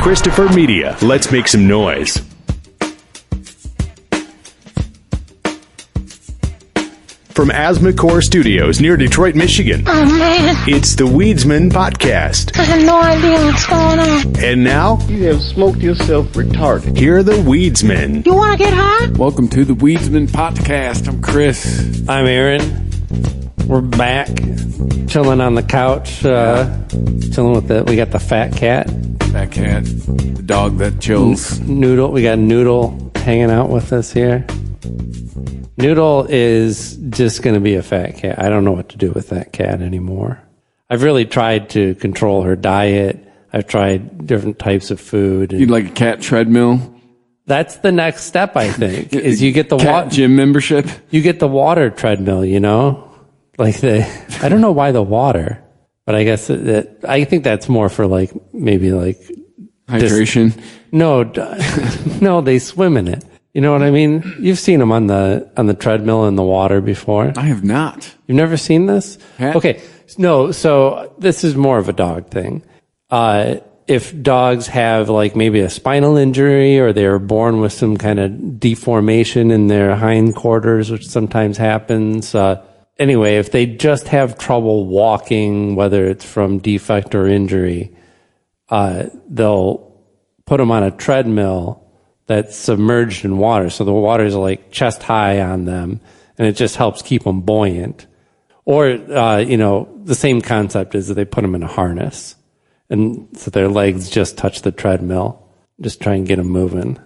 Christopher Media. Let's make some noise. From Asthma Core Studios near Detroit, Michigan. Oh, man. It's the Weedsman Podcast. I have no idea what's going on. And now, you have smoked yourself retarded. here are the Weedsmen. You want to get high? Welcome to the Weedsman Podcast. I'm Chris. I'm Aaron. We're back, chilling on the couch, chilling with we got the fat cat. Fat cat, the dog that chills. Noodle, we got Noodle hanging out with us here. Noodle is just going to be a fat cat. I don't know what to do with that cat anymore. I've really tried to control her diet. I've tried different types of food. You'd like a cat treadmill? That's the next step, I think, is you get the cat gym membership. You get the water treadmill, you know? Like I don't know why the water, but I guess I think that's more for maybe hydration. No, they swim in it. You know what I mean? You've seen them on the treadmill in the water before. I have not. You've never seen this? Cat? Okay. No, so this is more of a dog thing. If dogs have maybe a spinal injury or they're born with some kind of deformation in their hindquarters, which sometimes happens, anyway, if they just have trouble walking, whether it's from defect or injury, they'll put them on a treadmill that's submerged in water. So the water is chest high on them, and it just helps keep them buoyant. Or, the same concept is that they put them in a harness, and so their legs just touch the treadmill. Just try and get them moving.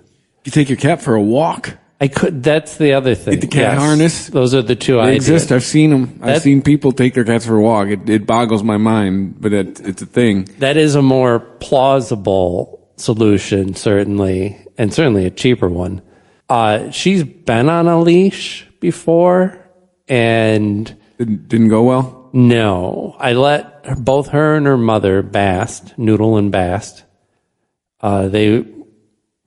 You take your cat for a walk? I could. That's the other thing. Get the cat harness. Those are the two They ideas. exist. I've seen them. I've seen people take their cats for a walk. It boggles my mind, but it's a thing. That is a more plausible solution, certainly, and certainly a cheaper one. She's been on a leash before, and didn't go well. No, I let both her and her mother, Bast, Noodle and Bast, they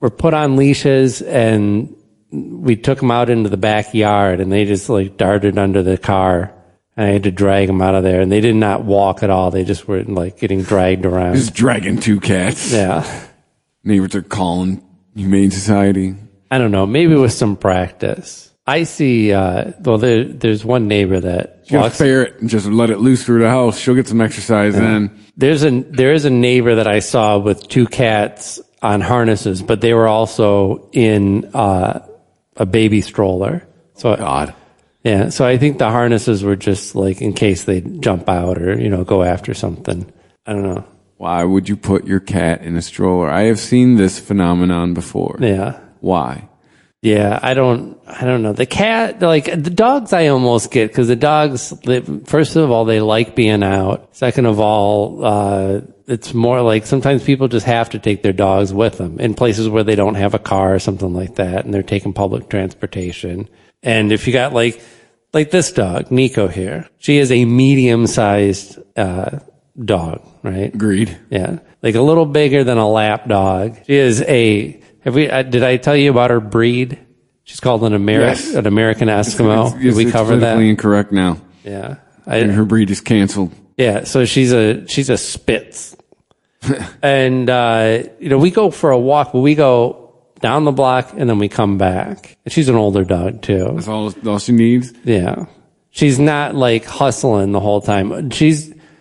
were put on leashes, and we took them out into the backyard, and they just darted under the car, and I had to drag them out of there, and they did not walk at all. They just were getting dragged around. Just dragging two cats. Yeah. Neighbors are calling Humane Society. I don't know. Maybe with some practice. I see, there's one neighbor that You gotta ferret and just let it loose through the house. She'll get some exercise in. There is a neighbor that I saw with two cats on harnesses, but they were also in a baby stroller. So God. Yeah. So I think the harnesses were just in case they jump out or, go after something. I don't know. Why would you put your cat in a stroller? I have seen this phenomenon before. Yeah. Why? Yeah, I don't know. The cat, the dogs I almost get, because the dogs, first of all, they like being out. Second of all, it's more sometimes people just have to take their dogs with them in places where they don't have a car or something like that, and they're taking public transportation. And if you got like this dog, Nico here, she is a medium-sized, dog, right? Agreed. Yeah. A little bigger than a lap dog. She is did I tell you about her breed? She's called an American Eskimo. Did we cover that? It's incorrect now. Yeah. Her breed is canceled. Yeah. So she's a Spitz. And, we go for a walk, but we go down the block and then we come back. And she's an older dog too. That's all she needs? Yeah. She's not hustling the whole time.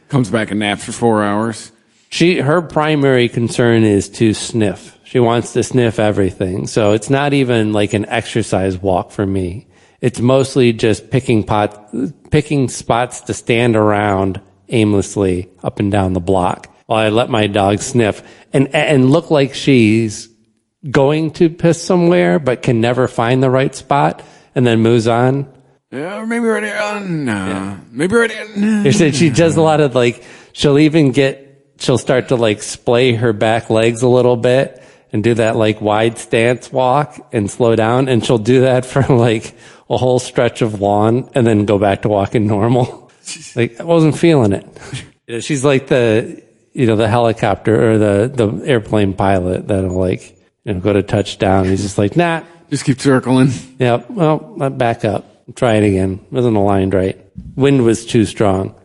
Comes back and naps for 4 hours. Her primary concern is to sniff. She wants to sniff everything. So it's not even an exercise walk for me. It's mostly just picking spots to stand around aimlessly up and down the block while I let my dog sniff and look like she's going to piss somewhere but can never find the right spot and then moves on. Yeah, or maybe right here. No. Yeah. Maybe right here. She does a lot of she'll start to splay her back legs a little bit and do that wide stance walk and slow down. And she'll do that for a whole stretch of lawn and then go back to walking normal. I wasn't feeling it. She's the helicopter or the airplane pilot that'll go to touchdown. He's just nah. Just keep circling. Yeah. Well, back up. Try it again. Wasn't aligned right. Wind was too strong.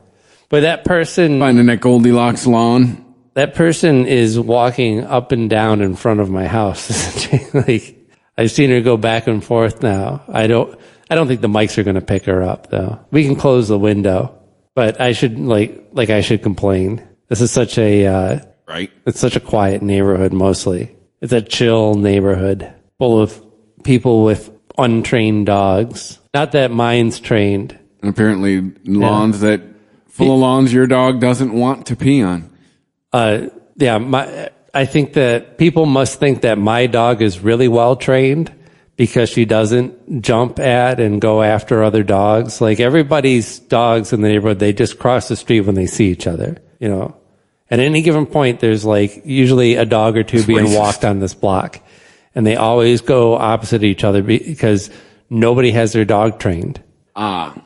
But that person... Finding that Goldilocks lawn. That person is walking up and down in front of my house. Like, I've seen her go back and forth now. I don't think the mics are going to pick her up though. We can close the window, but I should I should complain. This is such a, right. It's such a quiet neighborhood mostly. It's a chill neighborhood full of people with untrained dogs. Not that mine's trained. And apparently lawns full of lawns your dog doesn't want to pee on. I think that people must think that my dog is really well trained because she doesn't jump at and go after other dogs. Like everybody's dogs in the neighborhood, they just cross the street when they see each other, you know. At any given point, there's like usually a dog or two being walked on this block. And they always go opposite each other because nobody has their dog trained. And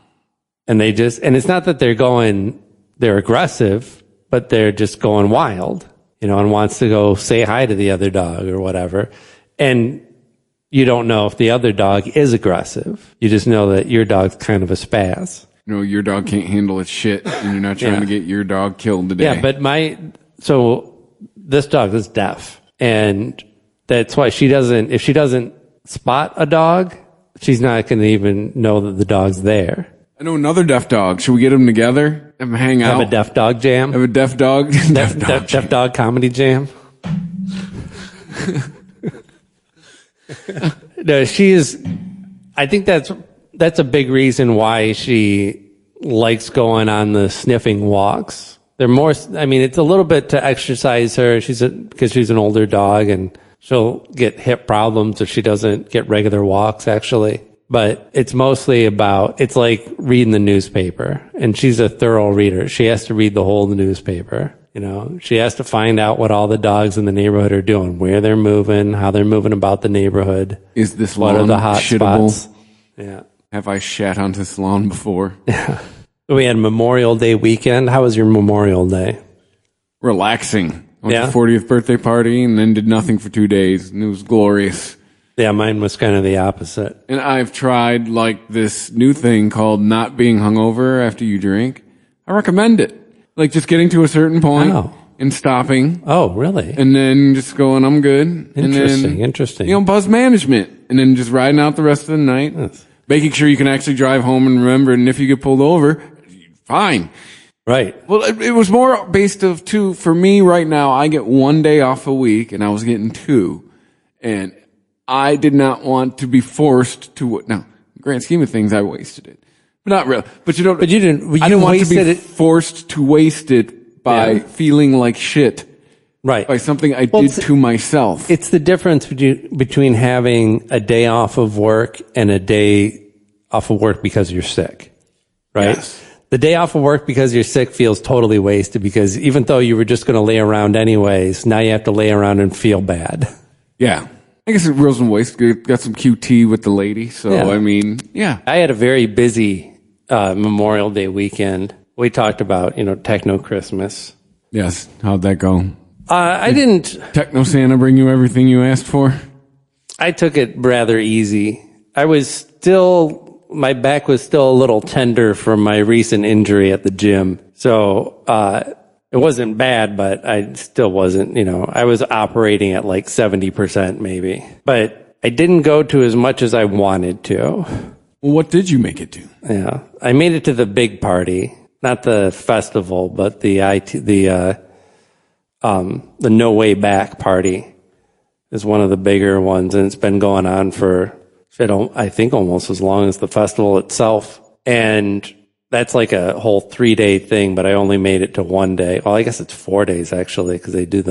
it's not that they're aggressive, but they're just going wild, you know, and wants to go say hi to the other dog or whatever. And you don't know if the other dog is aggressive. You just know that your dog's kind of a spaz. You know, your dog can't handle its shit and you're not trying to get your dog killed today. Yeah, but so this dog is deaf, and that's why if she doesn't spot a dog, she's not going to even know that the dog's there. I know another deaf dog. Should we get them together? Have them hang out? Have a deaf dog jam? Have a deaf dog? Deaf dog comedy jam? No, I think that's a big reason why she likes going on the sniffing walks. It's a little bit to exercise her. Because she's an older dog and she'll get hip problems if she doesn't get regular walks, actually. But it's mostly it's like reading the newspaper. And she's a thorough reader. She has to read the whole newspaper. You know, she has to find out what all the dogs in the neighborhood are doing, where they're moving, how they're moving about the neighborhood. Is this what lawn are the hot shittable? spots? Yeah. Have I shat on this lawn before? Yeah. We had Memorial Day weekend. How was your Memorial Day? Relaxing. I went to 40th birthday party and then did nothing for 2 days, and it was glorious. Yeah, mine was kind of the opposite. And I've tried like this new thing called not being hungover after you drink. I recommend it. Like just getting to a certain point and stopping. Oh, really? And then just going, I'm good. Interesting. You know, buzz management. And then just riding out the rest of the night. Yes. Making sure you can actually drive home and remember. And if you get pulled over, fine. Right. Well, it was more based of two. For me right now, I get 1 day off a week and I was getting 2. And I did not want to be forced to, now, grand scheme of things, I wasted it. But not really. But you didn't. I didn't want to be forced to waste it by feeling like shit. Right. By something I did to myself. It's the difference between having a day off of work and a day off of work because you're sick. Right? Yes. The day off of work because you're sick feels totally wasted because even though you were just going to lay around anyways, now you have to lay around and feel bad. Yeah. I guess it reels and waste. Got some QT with the lady. So, yeah. I had a very busy Memorial Day weekend. We talked about, Techno Christmas. Yes. How'd that go? I didn't. Techno Santa bring you everything you asked for? I took it rather easy. My back was still a little tender from my recent injury at the gym. So, it wasn't bad, but I still wasn't, I was operating at like 70% maybe. But I didn't go to as much as I wanted to. Well, what did you make it to? Yeah. I made it to the big party. Not the festival, but the No Way Back party is one of the bigger ones, and it's been going on for, I think, almost as long as the festival itself. And that's like a whole 3-day thing, but I only made it to 1 day. Well, I guess it's 4 days actually, because they do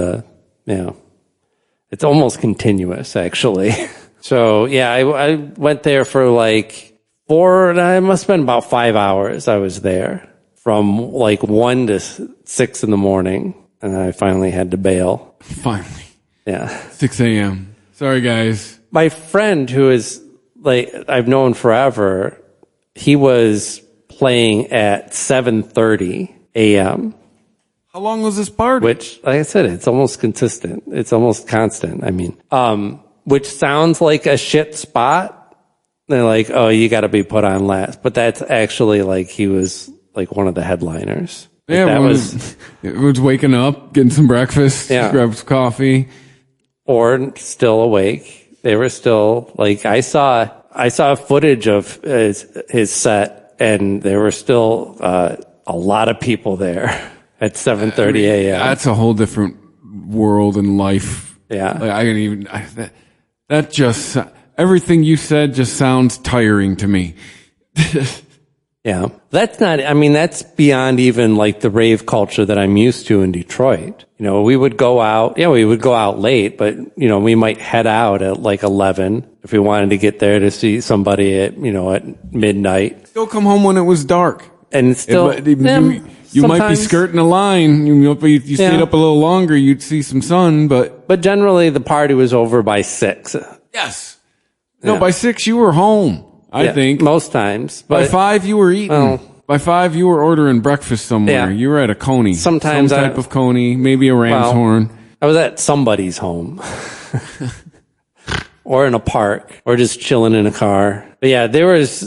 it's almost continuous actually. So yeah, I went there for like it must have been about 5 hours I was there, from like 1 to 6 in the morning, and I finally had to bail. Finally. Yeah. 6 a.m. Sorry guys. My friend, who is like, I've known forever, he was playing at 7:30 a.m. How long was this party? Which, like I said, it's almost consistent. It's almost constant. I mean, which sounds like a shit spot. They're like, oh, you got to be put on last. But that's actually like he was like one of the headliners. Yeah, that it was waking up, getting some breakfast, Yeah. grab some coffee. or still awake. They were still like, I saw footage of his set, and there were still a lot of people there at 7:30 a.m. That's a whole different world and life. Yeah. Like, I didn't even, that just, everything you said just sounds tiring to me. Yeah. That's beyond even like the rave culture that I'm used to in Detroit. We would go out late, but, we might head out at like 11 if we wanted to get there to see somebody at midnight. Still come home when it was dark. And still, you might be skirting a line. You stayed up a little longer, you'd see some sun, But generally the party was over by 6. Yes. No, by 6 you were home. I think most times. But by 5 you were eating. By 5 you were ordering breakfast somewhere. Yeah. You were at a coney. Sometimes some type of coney, maybe a ram's horn. I was at somebody's home. Or in a park, or just chilling in a car. But yeah, there's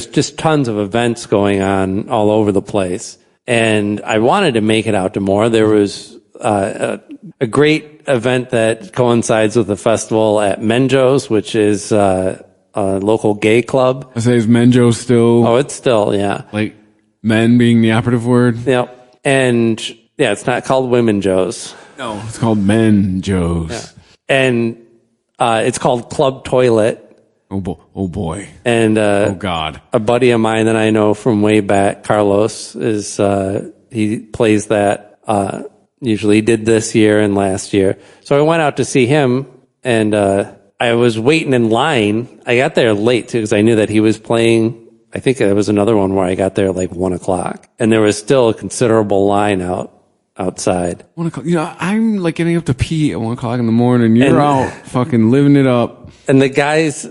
just tons of events going on all over the place. And I wanted to make it out to more. There was a great event that coincides with the festival at Menjo's, which is a local gay club. I say, is Menjo still? Oh, it's still, yeah. Like men being the operative word? Yep. And yeah, it's not called Women Joe's. No, it's called Menjo's. Yeah. And it's called Club Toilet. Oh boy. And oh God. A buddy of mine that I know from way back, Carlos, is he plays that usually. He did this year and last year. So I went out to see him, and I was waiting in line. I got there late too because I knew that he was playing. I think there was another one where I got there like 1:00, and there was still a considerable line outside. 1:00. I'm like getting up to pee at 1:00 in the morning. You're out fucking living it up. And the guys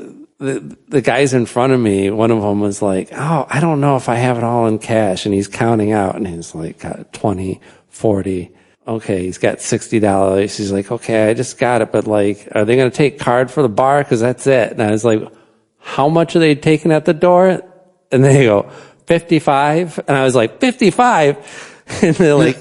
in front of me, one of them was like, "Oh, I don't know if I have it all in cash," and he's counting out, and he's like, got 20, 40. Okay, he's got $60. He's like, okay, I just got it, but like, are they going to take card for the bar? Cause that's it. And I was like, how much are they taking at the door? And they go, 55. And I was like, 55? And they're like,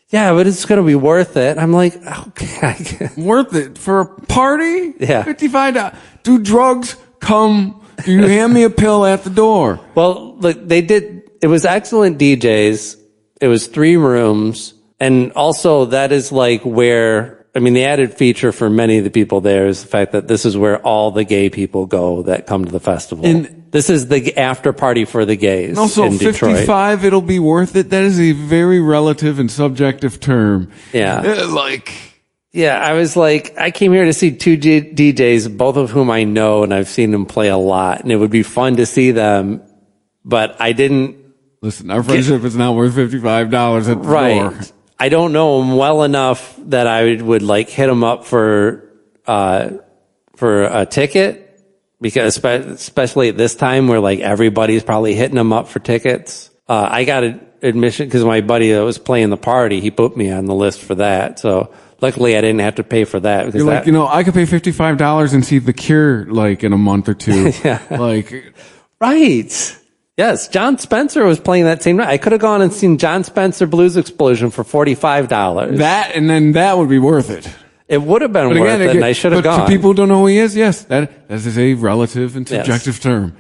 yeah, but it's going to be worth it. I'm like, okay. Worth it for a party? Yeah. $55. Do drugs come? Do you hand me a pill at the door? Well, look, it was excellent DJs. It was 3 rooms. And also that is like where, the added feature for many of the people there is the fact that this is where all the gay people go that come to the festival. And this is the after party for the gays in Detroit. Also, 55, it'll be worth it. That is a very relative and subjective term. Yeah. Yeah, I was like, I came here to see 2 DJs, both of whom I know, and I've seen them play a lot, and it would be fun to see them, but I didn't. Listen, our friendship is not worth $55 at the door. I don't know him well enough that I would like hit him up for a ticket, because especially at this time where like everybody's probably hitting him up for tickets. I got an admission because my buddy that was playing the party, he put me on the list for that. So luckily I didn't have to pay for that. Because you're like, I could pay $55 and see The Cure like in a month or two. Yeah. Right. Yes, John Spencer was playing that same night. I could have gone and seen John Spencer Blues Explosion for $45. That would be worth it. It would have been worth it, and I should have gone. But for people who don't know who he is, yes, that is a relative and subjective term.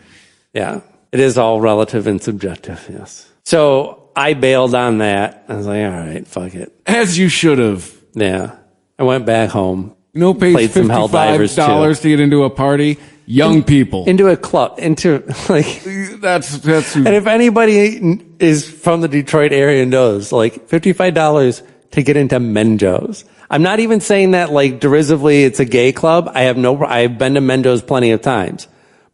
Yeah, it is all relative and subjective, yes. So I bailed on that. I was like, all right, fuck it. As you should have. Yeah. I went back home. Pays $55 to get into a party. Young people. Into a club. That's and if anybody is from the Detroit area knows, like $55 to get into Menjo's. I'm not even saying that like derisively it's a gay club. I've been to Menjo's plenty of times.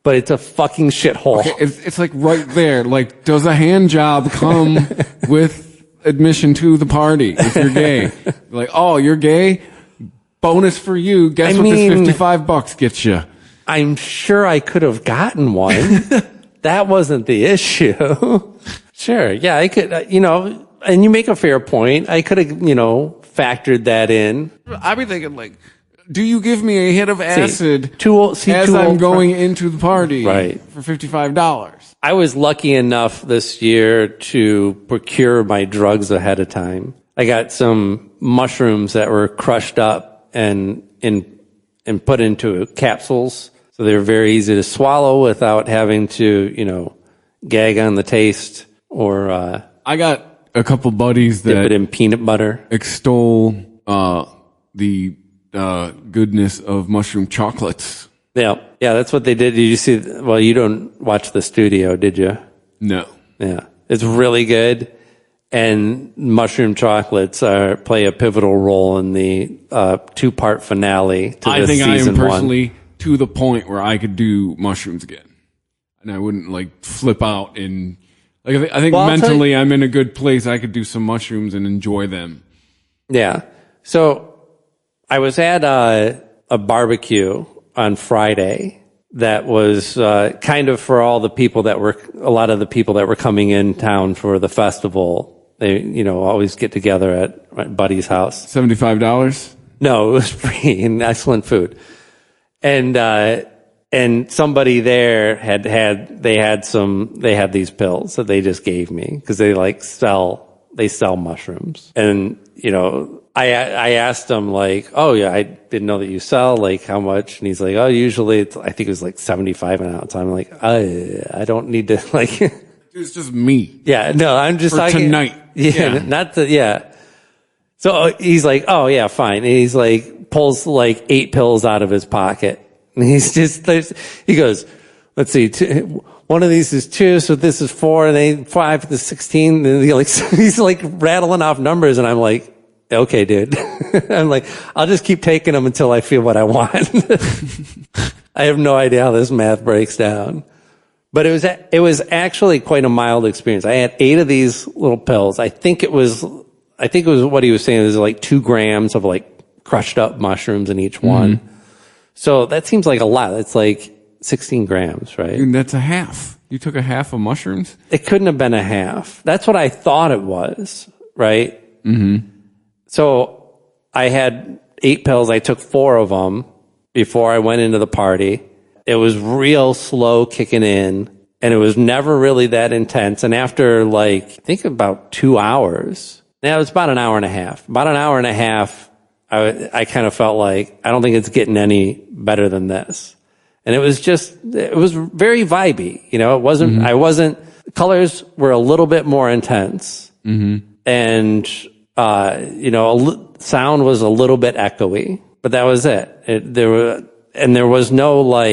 But it's a fucking shithole. Okay, it's like right there. Like, does a hand job come with admission to the party if you're gay? Like, oh, you're gay? Bonus for you. Guess what this $55 gets you? I'm sure I could have gotten one. That wasn't the issue. Sure. Yeah, I could, and you make a fair point. I could have, factored that in. I'd be thinking like, do you give me a hit of acid as I'm going into the party for $55? I was lucky enough this year to procure my drugs ahead of time. I got some mushrooms that were crushed up and put into capsules, so they were very easy to swallow without having to, gag on the taste or. I got a couple buddies that dip it in peanut butter. Extol the goodness of mushroom chocolates. Yeah, that's what they did. Did you see? Well, you don't watch the studio, did you? No. Yeah, it's really good. And mushroom chocolates play a pivotal role in the 2-part finale to I this think season I am personally to the point where I could do mushrooms again, and I wouldn't flip out and I think mentally I'm in a good place. I could do some mushrooms and enjoy them. Yeah. So I was at a barbecue on Friday that was kind of for all the people a lot of the people that were coming in town for the festival. They, always get together at my buddy's house. $75? No, it was free and excellent food. And somebody there had these pills that they just gave me because they sell mushrooms. And, I asked him oh yeah, I didn't know that you sell, how much? And he's like, oh, usually I think it was 75 an ounce. I'm like, I don't need to It's just me. Yeah, no, I'm just for talking tonight. Yeah. So he's like, oh yeah, fine. And he's pulls 8 pills out of his pocket. And he goes, let's see, one of these is 2, so this is 4, and then 5 to 16. And he's rattling off numbers, and I'm like, okay, dude. I'm like, I'll just keep taking them until I feel what I want. I have no idea how this math breaks down. But it was actually quite a mild experience. I had 8 of these little pills. I think it was what he was saying is 2 grams of crushed up mushrooms in each one. Mm-hmm. So that seems like a lot. It's 16 grams, right? Dude, that's a half. You took a half of mushrooms? It couldn't have been a half. That's what I thought it was, right? Mm-hmm. So I had 8 pills. I took 4 of them before I went into the party. It was real slow kicking in, and it was never really that intense. And after I think about 2 hours, it was about an hour and a half. About an hour and a half, I kind of felt I don't think it's getting any better than this. And it was very vibey. It wasn't, mm-hmm. Colors were a little bit more intense. Mm-hmm. And, sound was a little bit echoey, but that was it. There was no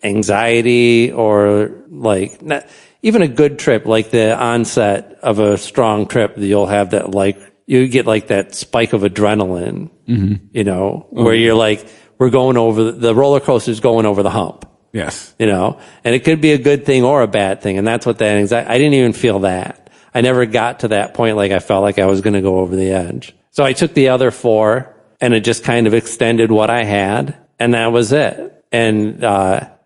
anxiety or not, even a good trip, the onset of a strong trip that you'll have that you get that spike of adrenaline, mm-hmm. Where you're we're going over the roller coaster's going over the hump. Yes. And it could be a good thing or a bad thing. And that's what that anxiety, I didn't even feel that. I never got to that point I felt like I was going to go over the edge. So I took the other 4 and it just kind of extended what I had. And that was it. And,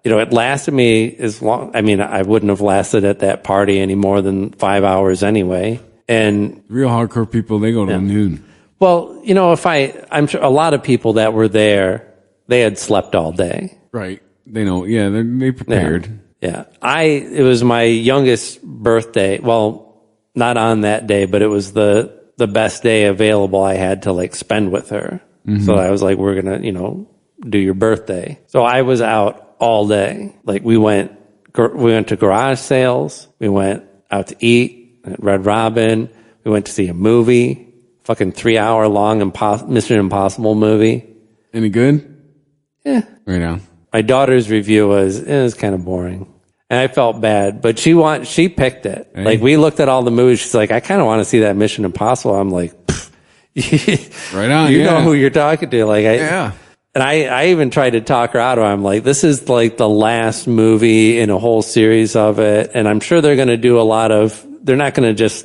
it lasted me as long, I wouldn't have lasted at that party any more than 5 hours anyway. And real hardcore people, they go to noon. Well, I'm sure a lot of people that were there, they had slept all day. Right. They know. Yeah. They prepared. Yeah. It was my youngest birthday. Well, not on that day, but it was the best day available I had to spend with her. Mm-hmm. So I was we're going to, do your birthday. So I was out all day. We went to garage sales. We went out to eat at Red Robin. We went to see a movie, fucking 3-hour long Mission Impossible movie. Any good? Yeah. Right now. My daughter's review was kind of boring. And I felt bad, but she picked it. Hey. We looked at all the movies. She's I kind of want to see that Mission Impossible. I'm right on. You know who you're talking to. Yeah. And I even tried to talk her out of it. I'm this is the last movie in a whole series of it. And I'm sure they're going to do they're not going to just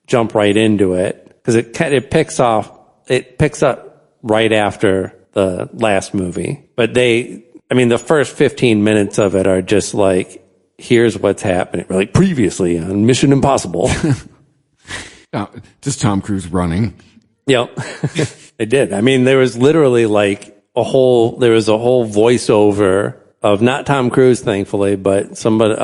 jump right into it. Because it picks up right after the last movie. But the first 15 minutes of it are just here's what's happening. We're previously on Mission Impossible. Just Tom Cruise running. Yep. It did. There was literally there was a whole voiceover of not Tom Cruise, thankfully, but somebody,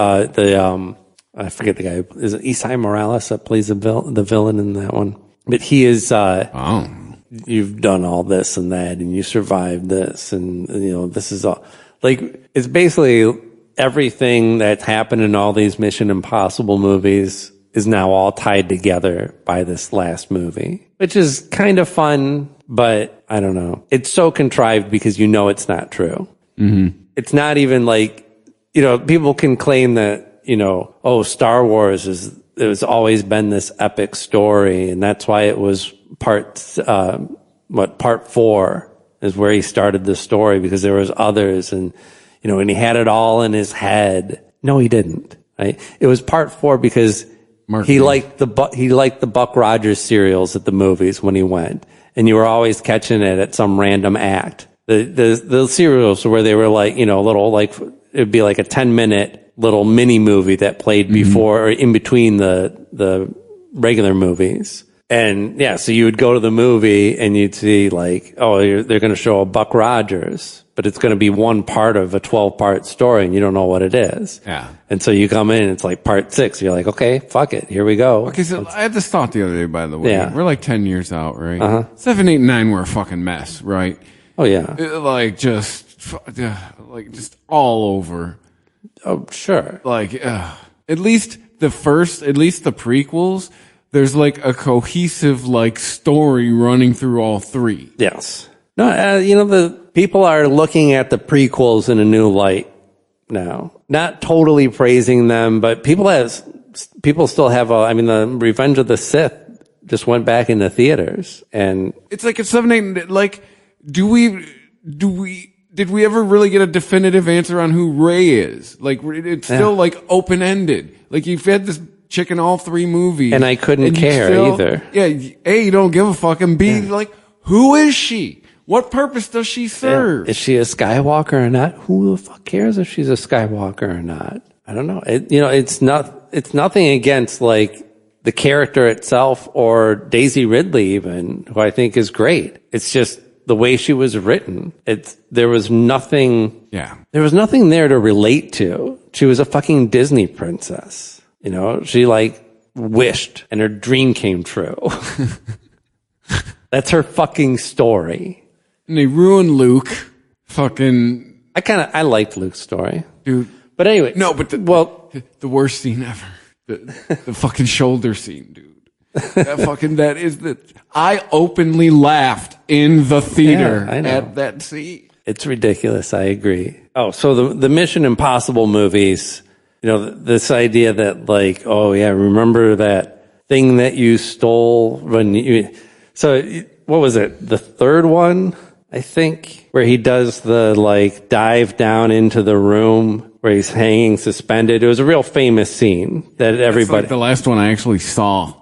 I forget the guy. Is it Isai Morales that plays the villain in that one? But he is, you've done all this and that, and you survived this, and this is all, like, it's basically everything that's happened in all these Mission Impossible movies is now all tied together by this last movie, which is kind of fun, but I don't know. It's so contrived because it's not true. Mm-hmm. It's not even like, people can claim that, Star Wars has always been this epic story, and that's why it was part 4 is where he started the story, because there was others, and and he had it all in his head. No, he didn't. Right? It was part 4 because he liked the Buck Rogers serials at the movies when he went, and you were always catching it at some random act. The serials where they were like, little, like, it'd be like a 10-minute little mini movie that played before or in between the regular movies. And yeah, so you would go to the movie and you'd see like, they're going to show a Buck Rogers, but it's going to be one part of a 12-part story and you don't know what it is. Yeah. And so you come in and it's like part 6. You're like, okay, fuck it. Here we go. Okay. So I had this thought the other day, by the way. Yeah. We're like 10 years out, right? 7, 8, 9 were a fucking mess, right? Oh yeah. Just all over. Oh, sure. Like, at least the prequels, there's like a cohesive like story running through all 3. Yes. No, the people are looking at the prequels in a new light now. Not totally praising them, but people still have the Revenge of the Sith just went back into theaters, and it's like at 7, 8, like, did we ever really get a definitive answer on who Rey is? Like, it's still like open-ended. Like, you've had this chick in all 3 movies. And I couldn't care either. Yeah. A, you don't give a fuck. And B, like, who is she? What purpose does she serve? Yeah. Is she a Skywalker or not? Who the fuck cares if she's a Skywalker or not? I don't know. It's nothing against like the character itself or Daisy Ridley even, who I think is great. It's just the way she was written. There was nothing there to relate to. She was a fucking Disney princess. She like wished and her dream came true. That's her fucking story. And they ruined Luke. Fucking. I liked Luke's story. Dude. But anyway. No, but the worst scene ever. The fucking shoulder scene, dude. I openly laughed in the theater at that scene. It's ridiculous. I agree. Oh, so the Mission Impossible movies, this idea that like, oh yeah, remember that thing that you stole so what was it? The third one, I think, where he does the like dive down into the room where he's hanging suspended. It was a real famous scene that everybody. Like the last one I actually saw.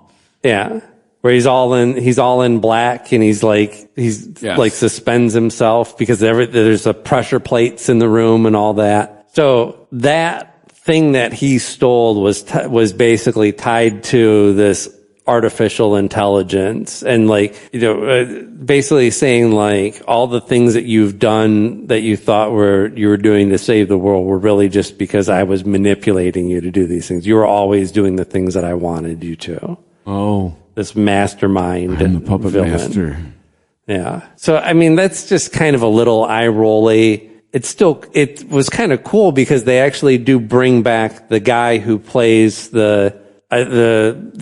Yeah. Where he's all in black and he's like suspends himself because there's a pressure plates in the room and all that. So that thing that he stole was basically tied to this artificial intelligence and like, basically saying like all the things that you've done that you thought you were doing to save the world were really just because I was manipulating you to do these things. You were always doing the things that I wanted you to. Oh. This mastermind. I'm the puppet villain. master. Yeah. So, that's just kind of a little eye-rolly. It was kind of cool because they actually do bring back the guy who plays the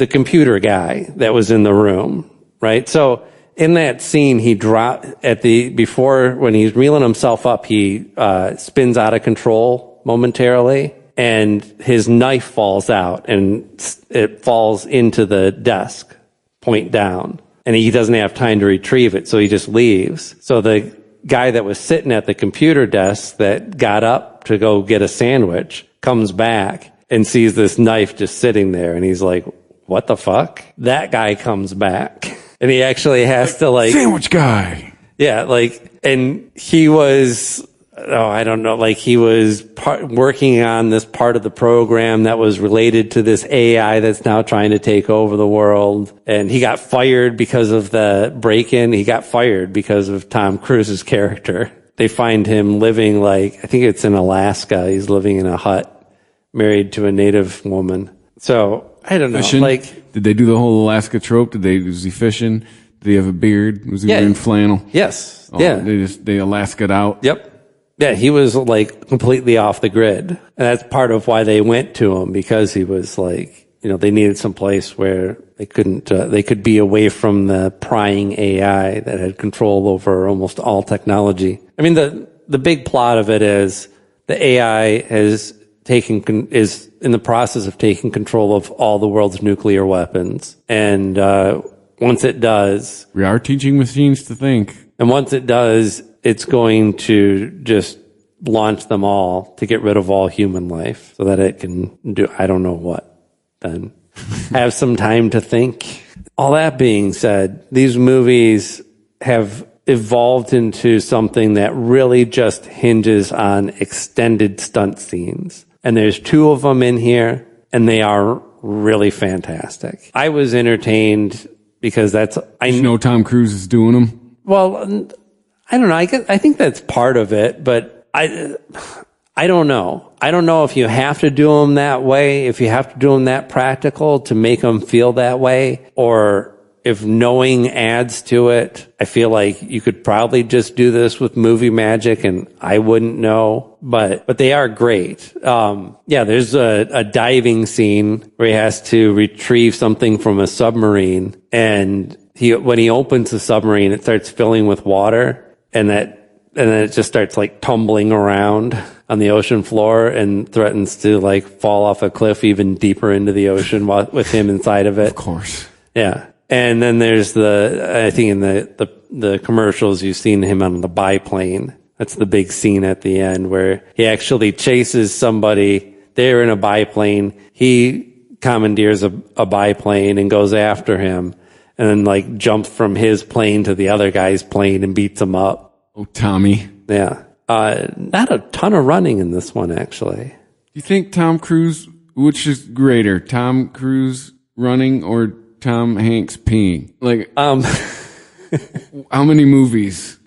computer guy that was in the room, right? So, in that scene, he dropped before when he's reeling himself up, he spins out of control momentarily. And his knife falls out and it falls into the desk, point down. And he doesn't have time to retrieve it, so he just leaves. So the guy that was sitting at the computer desk that got up to go get a sandwich comes back and sees this knife just sitting there. And he's like, what the fuck? That guy comes back. And he actually has to like... Sandwich guy! Yeah, like, and he was... I don't know, like he was working on this part of the program that was related to this AI that's now trying to take over the world. And he got fired because of the break-in. He got fired because of Tom Cruise's character. they find him living I think it's in Alaska. He's living in a hut, married to a native woman. So I don't know. Fishing? Did they do the whole Alaska trope? Was he fishing? Did he have a beard? Was he wearing flannel? Yes. Oh, yeah. They Alaska'd out. Yep. Yeah, he was completely off the grid. And that's part of why they went to him, because he was they needed some place where they could be away from the prying AI that had control over almost all technology. I mean, the big plot of it is the AI is in the process of taking control of all the world's nuclear weapons. And, once it does, we are teaching machines to think. And once it does, it's going to just launch them all to get rid of all human life so that it can do, I don't know what, then have some time to think. All that being said, these movies have evolved into something that really just hinges on extended stunt scenes. And there's 2 of them in here, and they are really fantastic. I was entertained because you know Tom Cruise is doing them. Well, I don't know. I think that's part of it, but I don't know. I don't know if you have to do them that way, if you have to do them that practical to make them feel that way, or if knowing adds to it. I feel like you could probably just do this with movie magic and I wouldn't know, but they are great. There's a diving scene where he has to retrieve something from a submarine, and when he opens the submarine, it starts filling with water, and then it just starts tumbling around on the ocean floor and threatens to fall off a cliff even deeper into the ocean with him inside of it. Of course. Yeah. And then there's I think in the commercials, you've seen him on the biplane. That's the big scene at the end where he actually chases somebody. They're in a biplane. He commandeers a biplane and goes after him, and then jumps from his plane to the other guy's plane and beats him up. Oh, Tommy. Yeah. Not a ton of running in this one, actually. Do you think Tom Cruise, which is greater, Tom Cruise running or Tom Hanks peeing? How many movies?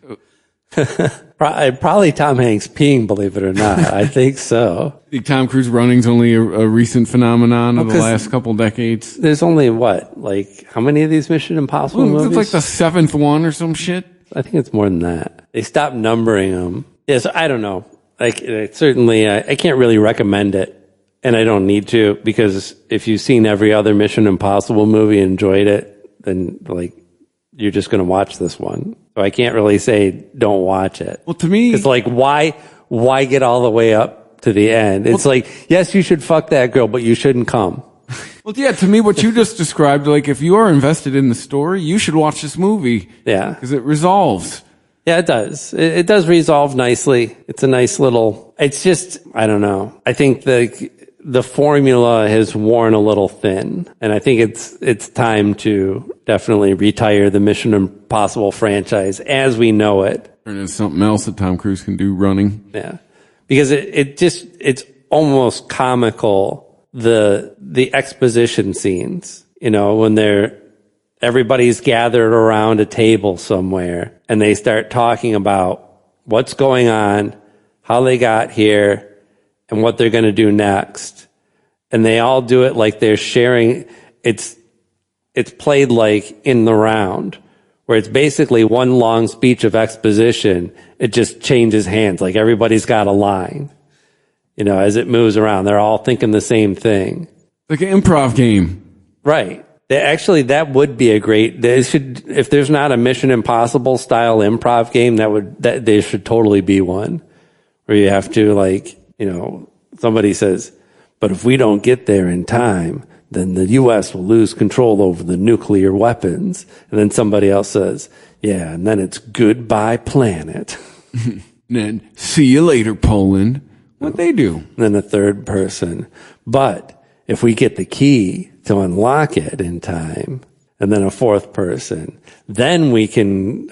Probably Tom Hanks peeing, believe it or not. I think so. I think Tom Cruise running's only a recent phenomenon of the last couple decades. There's only how many of these Mission Impossible movies? It's the 7th one or some shit. I think it's more than that. They stopped numbering them. Yeah, so I don't know. Certainly, I can't really recommend it, and I don't need to, because if you've seen every other Mission Impossible movie and enjoyed it, then you're just going to watch this one. So I can't really say don't watch it. Well, to me, it's why get all the way up to the end? It's yes, you should fuck that girl, but you shouldn't come. Well, yeah, to me, what you just described, if you are invested in the story, you should watch this movie. Yeah. Because it resolves. Yeah, it does. It does resolve nicely. It's a nice it's just, I don't know. I think the formula has worn a little thin, and I think it's time to definitely retire the Mission Impossible franchise as we know it. And it's something else that Tom Cruise can do running. Yeah. Because it's almost comical. The exposition scenes, when everybody's gathered around a table somewhere and they start talking about what's going on, how they got here, and what they're going to do next. And they all do it like they're sharing. It's played in the round, where it's basically one long speech of exposition. It just changes hands. Everybody's got a line. As it moves around, they're all thinking the same thing. Like an improv game. Right. That would be if there's not a Mission Impossible style improv game, there should totally be one where you have to somebody says, but if we don't get there in time, then the U.S. will lose control over the nuclear weapons. And then somebody else says, yeah, and then it's goodbye planet. And then see you later, Poland. What'd they do? And then a third person. But if we get the key to unlock it in time, and then a fourth person, then we can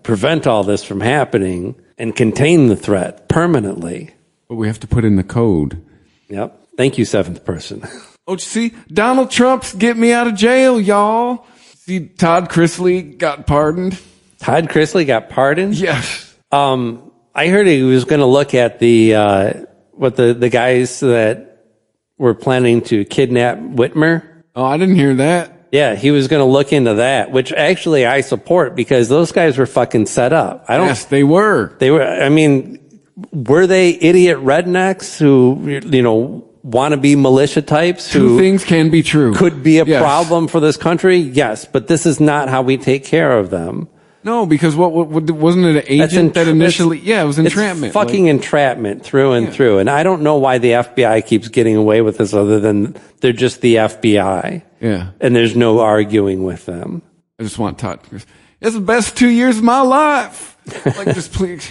prevent all this from happening and contain the threat permanently. But we have to put in the code. Yep. Thank you, seventh person. Oh, see, Donald Trump's get me out of jail, y'all. See, Todd Chrisley got pardoned. Todd Chrisley got pardoned? Yes. I heard he was going to look at the guys that were planning to kidnap Whitmer. Oh, I didn't hear that. Yeah, he was going to look into that, which actually I support because those guys were fucking set up. Yes, they were. They were. I mean, were they idiot rednecks who want to be militia types? Two things can be true. Could be a problem for this country. Yes, but this is not how we take care of them. No, because what wasn't it an agent that initially? Yeah, it was entrapment. It's fucking entrapment through and through. And I don't know why the FBI keeps getting away with this other than they're just the FBI. Yeah. And there's no arguing with them. I just want Todd. It's the best 2 years of my life. Like, just please.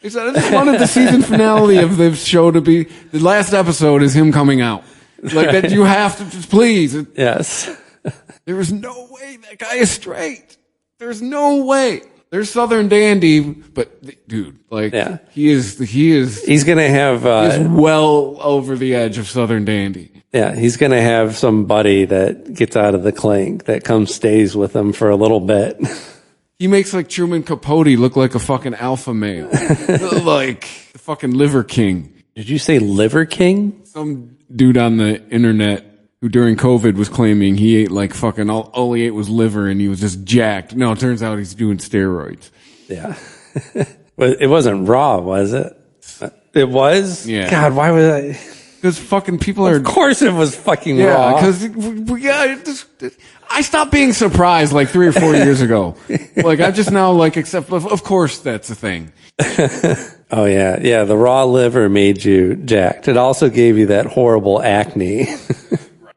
I just wanted the season finale of the show to be, the last episode is him coming out. Like that, you have to just please. Yes. There is no way that guy is straight. There's no way. There's Southern Dandy, but dude, like, he's gonna have, he's well over the edge of Southern Dandy. Yeah, he's gonna have somebody that gets out of the clink that stays with him for a little bit. He makes like Truman Capote look like a fucking alpha male. Like the fucking Liver King. Did you say Liver King? Some dude on the internet who during COVID was claiming he ate like fucking all he ate was liver and he was just jacked. No, it turns out he's doing steroids. Yeah. It wasn't raw, was it? It was? Yeah. God, why was I? Because fucking people are. Of course it was fucking raw. Because I stopped being surprised like 3 or 4 years ago. Like I just now like accept. Of course that's a thing. Oh yeah, yeah. The raw liver made you jacked. It also gave you that horrible acne.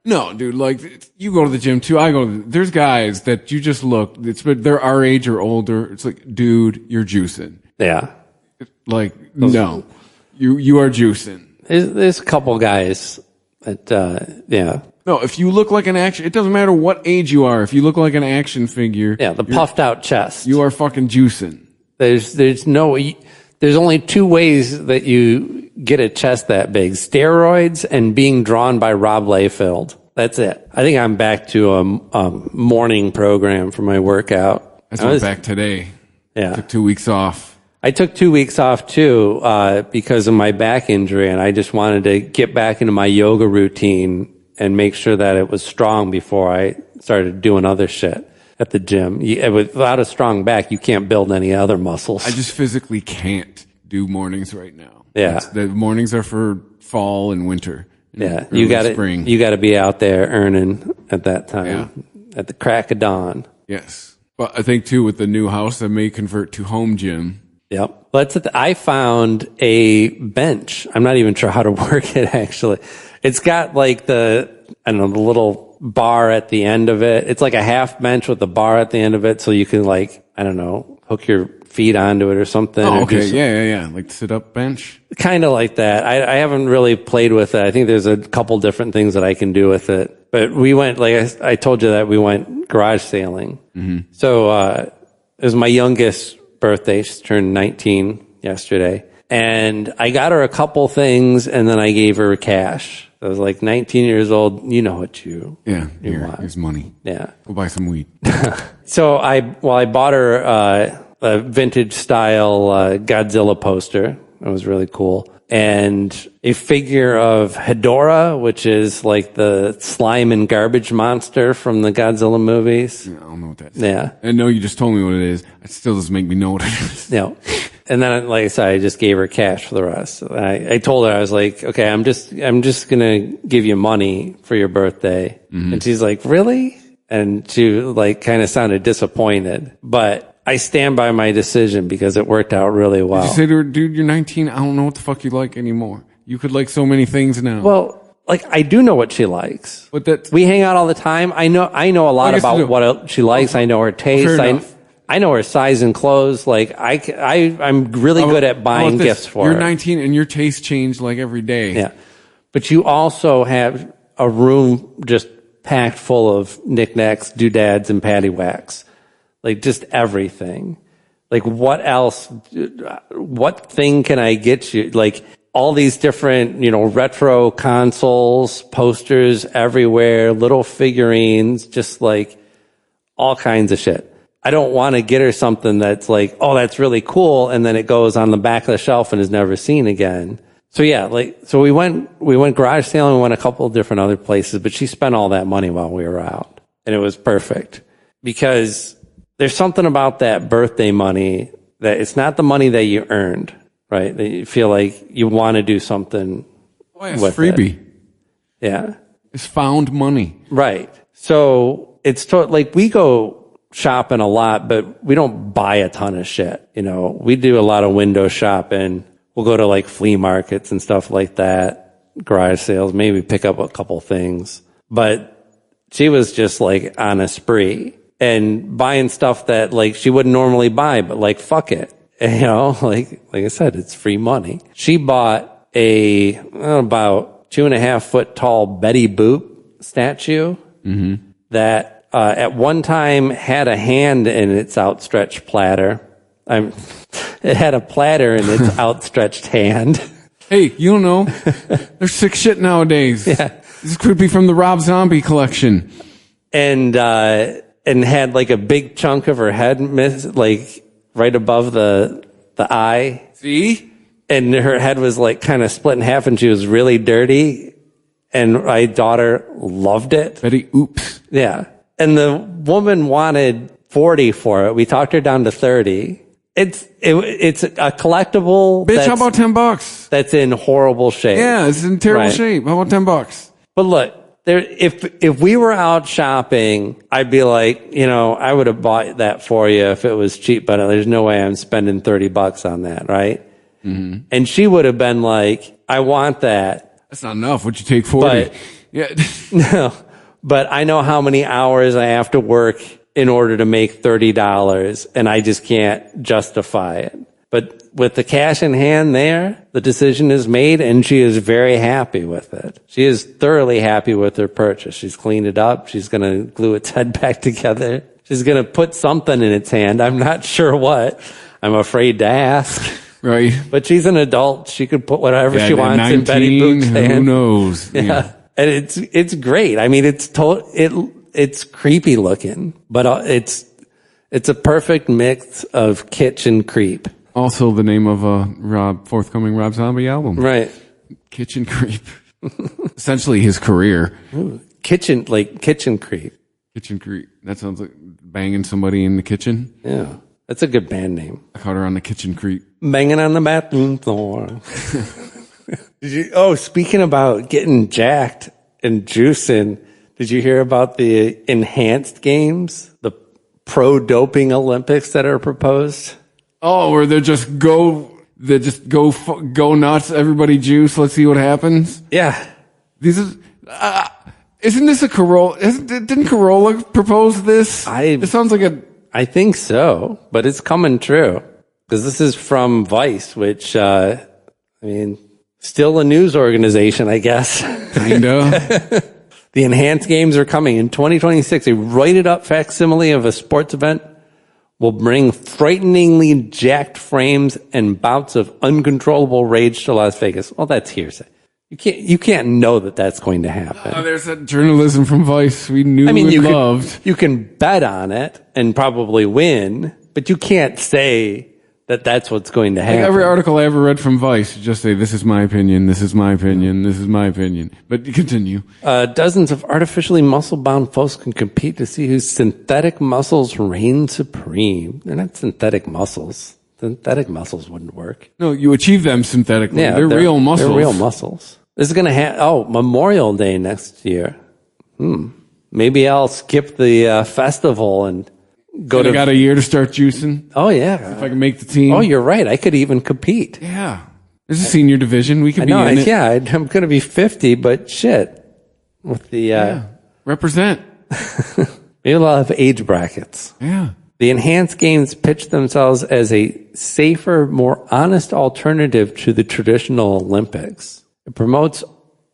No, dude. Like you go to the gym too. I go. There's guys that you just look. They're our age or older. It's like, dude, you're juicing. Yeah. Like no, you are juicing. There's a couple guys that yeah. No, if you look like an action, it doesn't matter what age you are. If you look like an action figure, yeah, the puffed out chest, you are fucking juicing. There's only 2 ways that you get a chest that big: steroids and being drawn by Rob Liefeld. That's it. I think I'm back to a morning program for my workout. I went back today. Yeah, took 2 weeks off. I took 2 weeks off too because of my back injury, and I just wanted to get back into my yoga routine and make sure that it was strong before I started doing other shit at the gym. Without a strong back, you can't build any other muscles. I just physically can't do mornings right now. Yeah. The mornings are for fall and winter. Yeah. You got to be out there earning at that time, at the crack of dawn. Yes. But I think too, with the new house, I may convert to home gym. Yep. I found a bench. I'm not even sure how to work it actually. It's got like the little bar at the end of it. It's like a half bench with a bar at the end of it, so you can hook your feet onto it or something. Oh, okay. Yeah. Like sit up bench. Kind of like that. I haven't really played with it. I think there's a couple different things that I can do with it. But we went, like I told you that we went garage sailing. Mm-hmm. So, it was my youngest birthday. She turned 19 yesterday. And I got her a couple things and then I gave her cash. I was like 19 years old. You know what you want. Here's money. Yeah. Go buy some weed. So I bought her a vintage style Godzilla poster. It was really cool. And a figure of Hedorah, which is like the slime and garbage monster from the Godzilla movies. Yeah, I don't know what that is. Yeah. I know you just told me what it is. It still doesn't make me know what it is. No. And then, like I said, I just gave her cash for the rest. I told her, I was like, okay, I'm just gonna give you money for your birthday. Mm-hmm. And she's like, really? And she like kind of sounded disappointed, but I stand by my decision because it worked out really well. Did you say to her, dude, you're 19. I don't know what the fuck you like anymore. You could like so many things now. Well, like I do know what she likes. But we hang out all the time. I know a lot about what she likes. I know her taste. I know her size and clothes. Like I'm really good at buying gifts for her. You're 19 and your taste change like every day. Yeah. But you also have a room just packed full of knickknacks, doodads, and paddywhacks. Like just everything. Like what else? What thing can I get you? Like all these different, retro consoles, posters everywhere, little figurines, just like all kinds of shit. I don't want to get her something that's like, oh, that's really cool, and then it goes on the back of the shelf and is never seen again. So yeah, so we went garage sailing, we went a couple of different other places, but she spent all that money while we were out. And it was perfect. Because there's something about that birthday money that it's not the money that you earned, right? That you feel like you want to do something with freebie. it. Yeah. It's found money. Right. So it's like we go shopping a lot, but we don't buy a ton of shit. You know, we do a lot of window shopping. We'll go to like flea markets and stuff like that, garage sales, maybe pick up a couple things. But she was just like on a spree and buying stuff that like she wouldn't normally buy, but like, fuck it. And, you know, like I said, it's free money. She bought about 2.5 foot tall Betty Boop statue that at one time had a hand in its outstretched platter. It had a platter in its outstretched hand. Hey, you don't know. There's sick shit nowadays. Yeah. This could be from the Rob Zombie collection. And had like a big chunk of her head missed, like right above the eye. See? And her head was like kind of split in half and she was really dirty. And my daughter loved it. Betty, oops. Yeah. And the woman wanted 40 for it. We talked her down to 30. It's a collectible. Bitch, how about $10? That's in horrible shape. Yeah, it's in terrible shape. How about $10? But look, if we were out shopping, I'd be like, you know, I would have bought that for you if it was cheap, but there's no way I'm spending $30 on that, right? Mm-hmm. And she would have been like, I want that. That's not enough. Would you take 40? But, yeah. No, but I know how many hours I have to work in order to make $30, and I just can't justify it. But with the cash in hand there, the decision is made, and she is very happy with it. She is thoroughly happy with her purchase. She's cleaned it up. She's going to glue its head back together. She's going to put something in its hand. I'm not sure what. I'm afraid to ask. Right. But she's an adult. She could put whatever she wants 19, in Betty Boop's hand. Who knows? Yeah. And it's great. I mean, it's creepy looking, but it's a perfect mix of kitsch and creep. Also the name of a forthcoming Rob Zombie album. Right. Kitchen Creep. Essentially his career. Ooh, kitchen creep. Kitchen Creep. That sounds like banging somebody in the kitchen. Yeah. That's a good band name. I caught her on the Kitchen Creep. Banging on the bathroom floor. Speaking about getting jacked and juicing, did you hear about the enhanced games? The pro-doping Olympics that are proposed? Oh, where they just go nuts, everybody juice, let's see what happens? Yeah. Isn't this a Corolla? Didn't Corolla propose this? It sounds like I think so, but it's coming true. Because this is from Vice, which, still a news organization, I guess. Kinda. The enhanced games are coming in 2026. A roided up facsimile of a sports event will bring frighteningly jacked frames and bouts of uncontrollable rage to Las Vegas. Well, that's hearsay. You can't know that that's going to happen. Oh, there's that journalism from Vice we knew and loved. You can bet on it and probably win, but you can't say that that's what's going to happen. Like every article I ever read from Vice, you just say, this is my opinion, this is my opinion, this is my opinion. But continue. Dozens of artificially muscle-bound folks can compete to see whose synthetic muscles reign supreme. They're not synthetic muscles. Synthetic muscles wouldn't work. No, you achieve them synthetically. Yeah, they're real muscles. They're real muscles. This is going to Memorial Day next year. Maybe I'll skip the festival and go to... I got a year to start juicing. Oh, yeah. If I can make the team. Oh, you're right. I could even compete. Yeah. There's a senior division. We could be in it. Yeah, I'm going to be 50, but shit. With the... Represent. Maybe I'll have age brackets. Yeah. The enhanced games pitch themselves as a safer, more honest alternative to the traditional Olympics.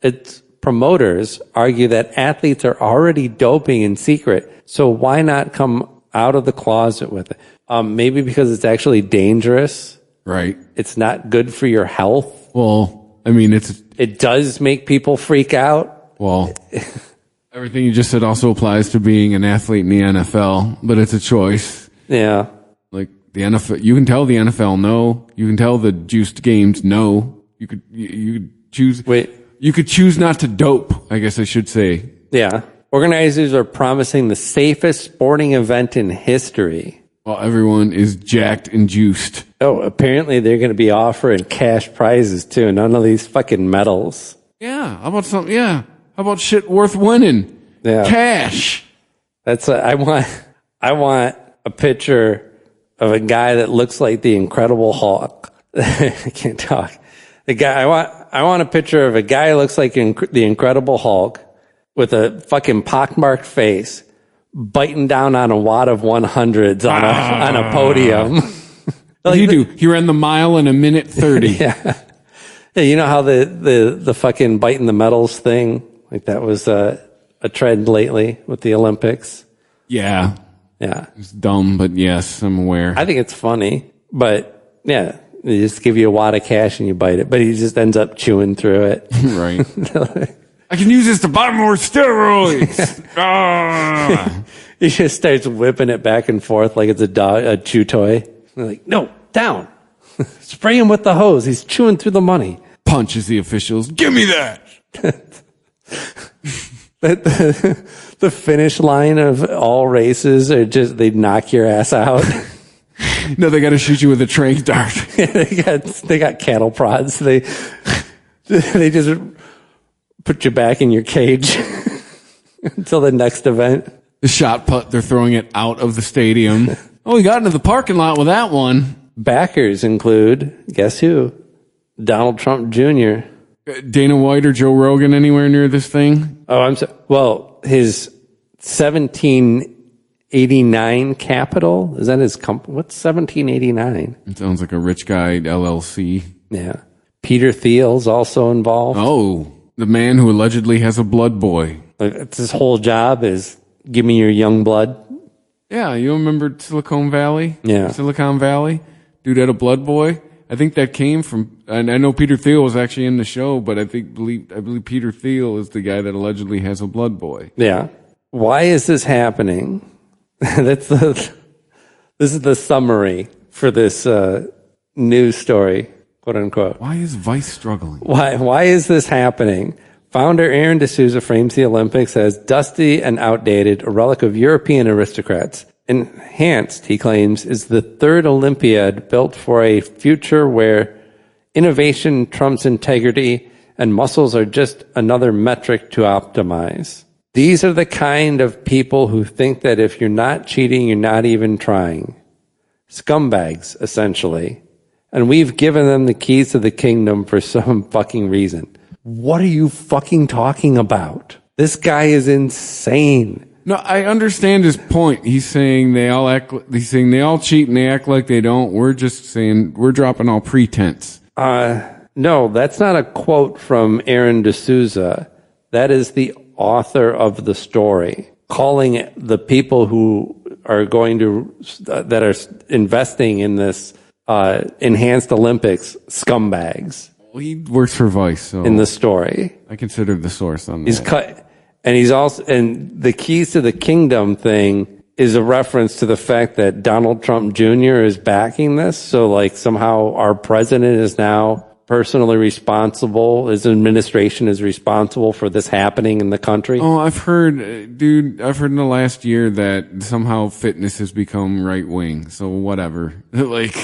Its promoters argue that athletes are already doping in secret, so why not come out of the closet with it? Maybe because it's actually dangerous. Right. It's not good for your health. Well, I mean, it does make people freak out. Well, everything you just said also applies to being an athlete in the NFL, but it's a choice. Yeah. Like the NFL, you can tell the NFL no. You can tell the juiced games no. You could choose. Wait. You could choose not to dope, I guess I should say. Yeah. Organizers are promising the safest sporting event in history. While everyone is jacked and juiced. Oh, apparently they're going to be offering cash prizes too. None of these fucking medals. Yeah. How about something? Yeah. How about shit worth winning? Yeah. Cash. I want a picture of a guy that looks like the Incredible Hulk. I can't talk. I want a picture of a guy who looks like the Incredible Hulk with a fucking pockmarked face, biting down on a wad of 100s on a podium. What did he do? He ran the mile in a minute 30. Yeah. Yeah, you know how the fucking biting the medals thing, like that was a trend lately with the Olympics. Yeah. Yeah. It's dumb, but yes, I'm aware. I think it's funny, but yeah, they just give you a wad of cash and you bite it, but he just ends up chewing through it. Right. I can use this to buy more steroids. He just starts whipping it back and forth like it's a chew toy. They're like, no, down. Spray him with the hose. He's chewing through the money. Punches the officials. Give me that. The finish line of all races are just, they knock your ass out. No, they got to shoot you with a tranq dart. they got cattle prods. They just put you back in your cage until the next event. The shot put, they're throwing it out of the stadium. Oh, we got into the parking lot with that one. Backers include, guess who? Donald Trump Jr. Dana White or Joe Rogan anywhere near this thing? Oh, well, his 1789 Capital, is that his company? What's 1789? It sounds like a rich guy LLC. Yeah. Peter Thiel's also involved. Oh, the man who allegedly has a blood boy. Like, it's his whole job is give me your young blood. Yeah, you remember Silicon Valley? Yeah. Silicon Valley? Dude had a blood boy. I think that came from, and I know Peter Thiel was actually in the show, but I believe Peter Thiel is the guy that allegedly has a blood boy. Yeah. Why is this happening? This is the summary for this news story, quote unquote. Why is Vice struggling? Why is this happening? Founder Aaron D'Souza frames the Olympics as dusty and outdated, a relic of European aristocrats. Enhanced, he claims, is the third Olympiad built for a future where innovation trumps integrity and muscles are just another metric to optimize. These are the kind of people who think that if you're not cheating, you're not even trying. Scumbags, essentially. And we've given them the keys to the kingdom for some fucking reason. What are you fucking talking about? This guy is insane. No, I understand his point. He's saying they all cheat and they act like they don't. We're just saying we're dropping all pretense. No, that's not a quote from Aaron D'Souza. That is the author of the story calling the people who are that are investing in this enhanced Olympics scumbags. Well, he works for Vice, so in the story, I consider the source on that. He's cut. And and the keys to the kingdom thing is a reference to the fact that Donald Trump Jr. is backing this. So like somehow our president is now personally responsible. His administration is responsible for this happening in the country. Oh, I've heard in the last year that somehow fitness has become right wing. So whatever. Like,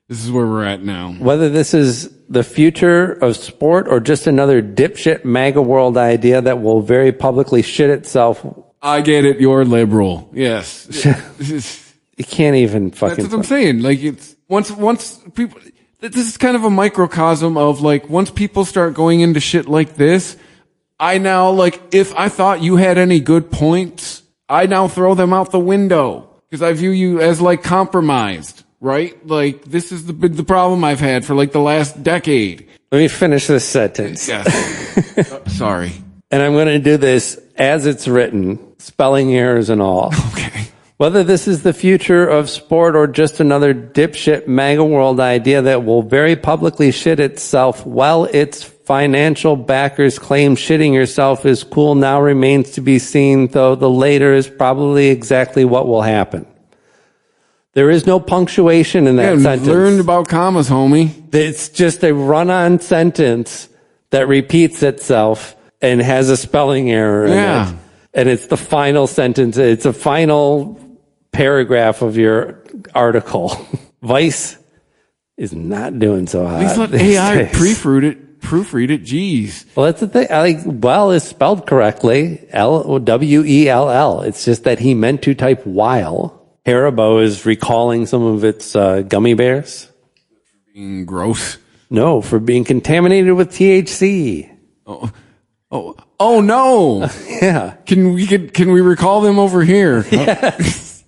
this is where we're at now. Whether this is the future of sport or just another dipshit MAGA world idea that will very publicly shit itself. I get it. You're liberal. Yes. You can't even fucking. That's what I'm saying. Like, it's once people, this is kind of a microcosm of like, once people start going into shit like this, I now, like, if I thought you had any good points, I now throw them out the window because I view you as like compromised. Right? Like, this is the problem I've had for like the last decade. Let me finish this sentence. Yes. Sorry. And I'm going to do this as it's written, spelling errors and all. Okay. Whether this is the future of sport or just another dipshit MAGA world idea that will very publicly shit itself while its financial backers claim shitting yourself is cool now remains to be seen, though the later is probably exactly what will happen. There is no punctuation in that sentence. Learned about commas, homie. It's just a run-on sentence that repeats itself and has a spelling error in it. And it's the final sentence. It's a final paragraph of your article. Vice is not doing so hot. At least let AI proofread it. Jeez. Well, that's the thing. Well is spelled correctly. Well. It's just that he meant to type while. Haribo is recalling some of its gummy bears. Being gross. No, for being contaminated with THC. Oh no. Yeah. Can we recall them over here? Yes.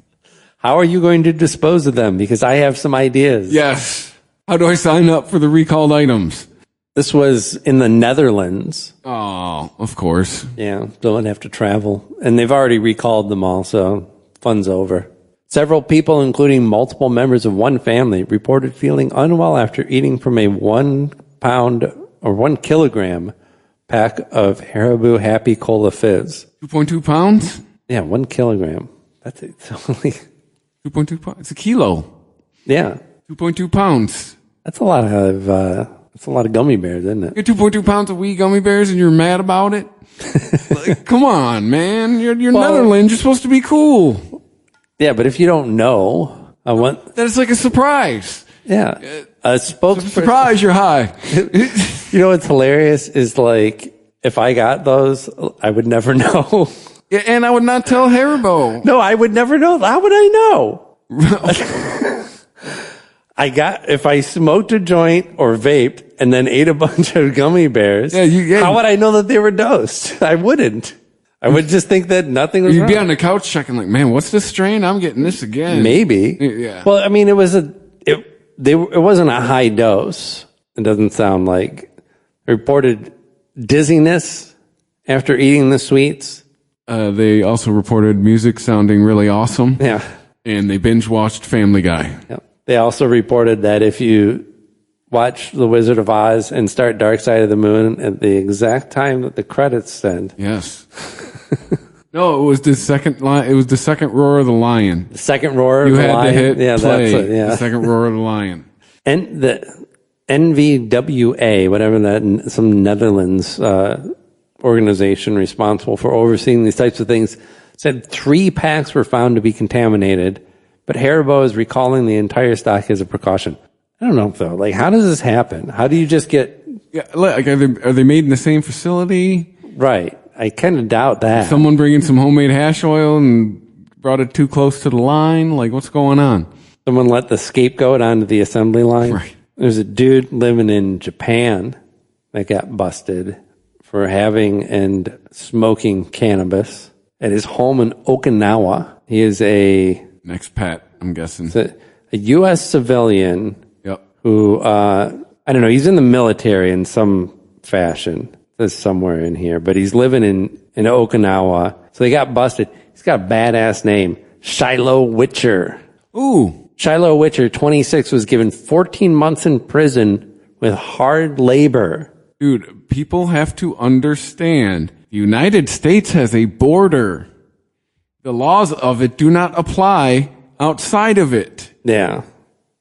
How are you going to dispose of them? Because I have some ideas. Yes. How do I sign up for the recalled items? This was in the Netherlands. Oh, of course. Yeah, don't have to travel. And they've already recalled them all, so fun's over. Several people, including multiple members of one family, reported feeling unwell after eating from a 1 pound or 1 kilogram pack of Haribo Happy Cola Fizz. 2.2 pounds? Yeah, 1 kilogram. That's it. 2.2 pounds. It's a kilo. Yeah. 2.2 pounds. That's a lot of gummy bears, isn't it? You're 2.2 pounds of wee gummy bears and you're mad about it? Like, come on, man. You're Netherlands. You're supposed to be cool. Yeah, but if you don't know, That's like a surprise. Yeah. A spokesperson. Surprise, you're high. You know what's hilarious is like, if I got those, I would never know. Yeah, and I would not tell Haribo. No, I would never know. How would I know? If I smoked a joint or vaped and then ate a bunch of gummy bears, how would I know that they were dosed? I wouldn't. I would just think that nothing was wrong. You'd be on the couch checking like, man, what's this strain? I'm getting this again. Maybe. Yeah. Well, I mean, it wasn't a high dose. It doesn't sound like. Reported dizziness after eating the sweets. They also reported music sounding really awesome. Yeah. And they binge watched Family Guy. Yeah. They also reported that if you watch The Wizard of Oz and start Dark Side of the Moon at the exact time that the credits end. Yes. No, it was the second line. It was the second roar of the lion. The second roar of the lion. You had to hit play. That's it, yeah. The second roar of the lion. And the NVWA, whatever that, some Netherlands organization responsible for overseeing these types of things, said 3 packs were found to be contaminated, but Haribo is recalling the entire stock as a precaution. I don't know though. Like, how does this happen? How do you just get? Yeah, like are they made in the same facility? Right. I kind of doubt that. Someone bringing some homemade hash oil and brought it too close to the line. Like, what's going on? Someone let the scapegoat onto the assembly line. Right. There's a dude living in Japan that got busted for having and smoking cannabis at his home in Okinawa. He is a expat, I'm guessing. A U.S. civilian. Yep. Who, I don't know, he's in the military in some fashion. There's somewhere in here, but he's living in Okinawa. So they got busted. He's got a badass name. Shiloh Witcher. Ooh. Shiloh Witcher, 26, was given 14 months in prison with hard labor. Dude, people have to understand the United States has a border. The laws of it do not apply outside of it. Yeah.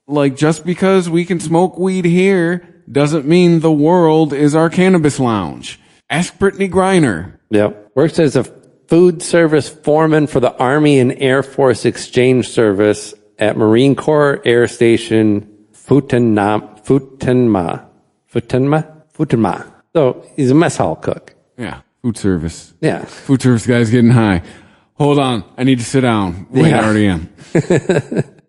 Like, just because we can smoke weed here doesn't mean the world is our cannabis lounge. Ask Brittany Griner. Yep. Works as a food service foreman for the Army and Air Force Exchange Service at Marine Corps Air Station Futenma. So he's a mess hall cook. Yeah. Food service. Yeah. Food service guy's getting high. Hold on. I need to sit down. Wait, I already am.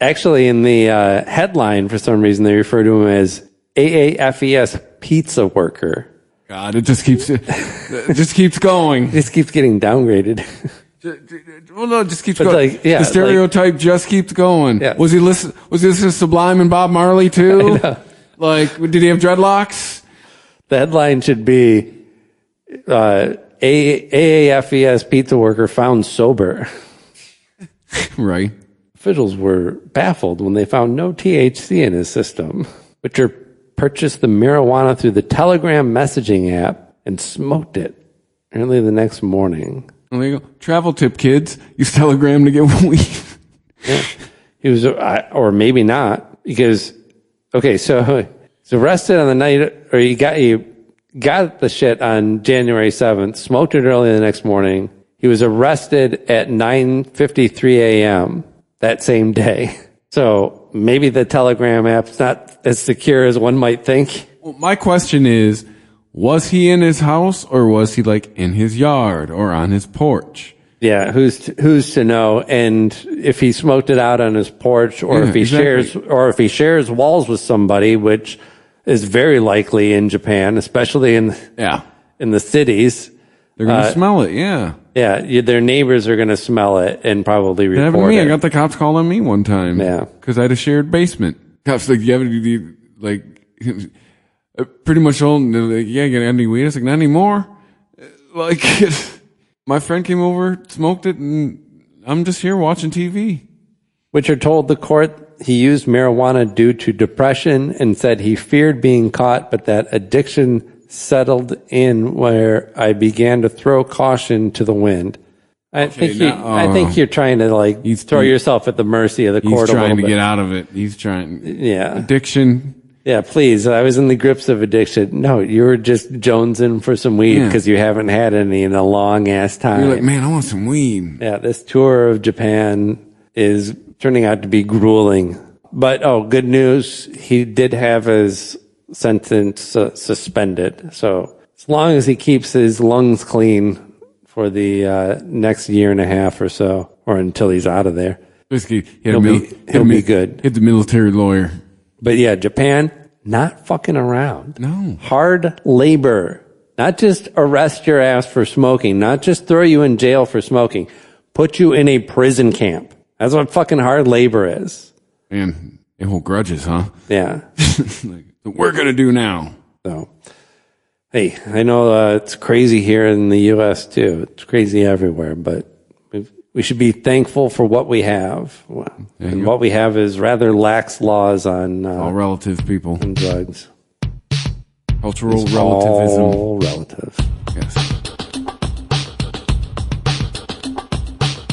Actually, in the headline, for some reason, they refer to him as AAFES pizza worker. God, it just keeps going. It just keeps getting downgraded. Well, no, it just keeps going. Like, yeah, the stereotype just keeps going. Yeah. Was he listening to Sublime and Bob Marley too? Like, did he have dreadlocks? The headline should be AAFES pizza worker found sober. Right. Officials were baffled when they found no THC in his system. Witcher purchased the marijuana through the Telegram messaging app and smoked it early the next morning. Well, there you go. Travel tip, kids. Use Telegram to get weed. Yeah. He was, or maybe not, because, okay, so he's arrested on the night, or he got the shit on January 7th, smoked it early the next morning. He was arrested at 9:53 a.m. that same day. So maybe the Telegram app's not as secure as one might think. Well, my question is, was he in his house or was he like in his yard or on his porch? Yeah, who's to know? And if he smoked it out on his porch, or if he shares walls with somebody, which is very likely in Japan, especially in the cities, they're gonna smell it. Yeah, their neighbors are gonna smell it and probably report it. Happened to me. I got the cops calling me one time. Yeah, because I had a shared basement. Cops like, you have any, like, pretty much all. Like, yeah, you got any weed? I was like, not anymore. Like. My friend came over, smoked it, and I'm just here watching TV. Witcher told the court he used marijuana due to depression and said he feared being caught, but that addiction settled in where I began to throw caution to the wind. I think you're trying to throw yourself at the mercy of the court a little bit. He's trying to get out of it. He's trying. Yeah. Addiction. Yeah, please. I was in the grips of addiction. No, you were just jonesing for some weed because you haven't had any in a long ass time. You're like, man, I want some weed. Yeah, this tour of Japan is turning out to be grueling. But, good news. He did have his sentence suspended. So as long as he keeps his lungs clean for the next year and a half or so, or until he's out of there, basically, he'll be good. Hit the military lawyer. But yeah, Japan, not fucking around. No. Hard labor. Not just arrest your ass for smoking. Not just throw you in jail for smoking. Put you in a prison camp. That's what fucking hard labor is. Man, they hold grudges, huh? Yeah. Like, what we're gonna do now. So, hey, I know it's crazy here in the U.S. too. It's crazy everywhere, but we should be thankful for what we have. And what we have is rather lax laws on all relative, people, and drugs. Cultural relativism. All relative. Yes.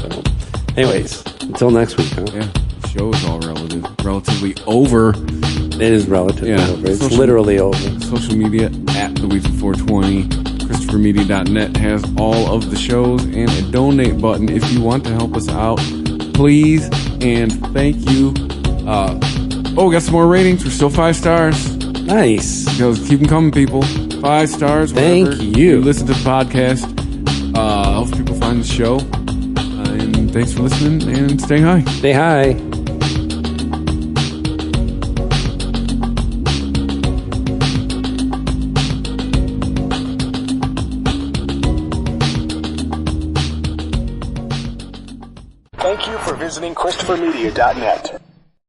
So, anyways, until next week, huh? Yeah. The show is all relative. Relatively over. It is relatively over. It's literally over. Social media at Luigi420. ChristopherMedia.net has all of the shows and a donate button if you want to help us out. Please and thank you. We got some more ratings. We're still 5 stars. Nice. Keep them coming, people. 5 stars. Thank you. Listen to the podcast. Helps people find the show. And thanks for listening and stay high. Stay high. Thank you for visiting ChristopherMedia.net.